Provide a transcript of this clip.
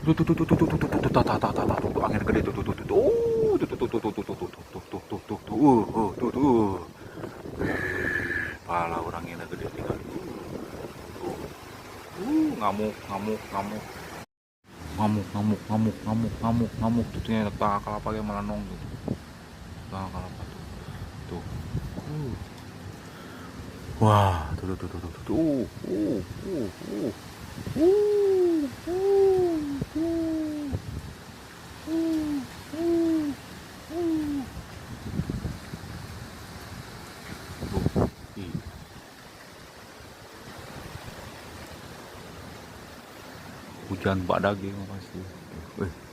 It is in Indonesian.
Tuh tuh tuh tuh tuh tuh tuh tuh tuh tuh angin gede tuh tuh tuh tuh tuh tuh tuh tuh tuh tuh tuh tuh tuh tuh tuh tuh tuh tuh pala orang ini gede tinggal ngamuk ngamuk ngamuk ngamuk ngamuk ngamuk ngamuk ngamuk ngamuk tuh ternyata tak kelapa yang melanong tuh tak kelapa tuh tuh wah tuh tuh tuh tuh tuh tuh hujan badak gitu pasti.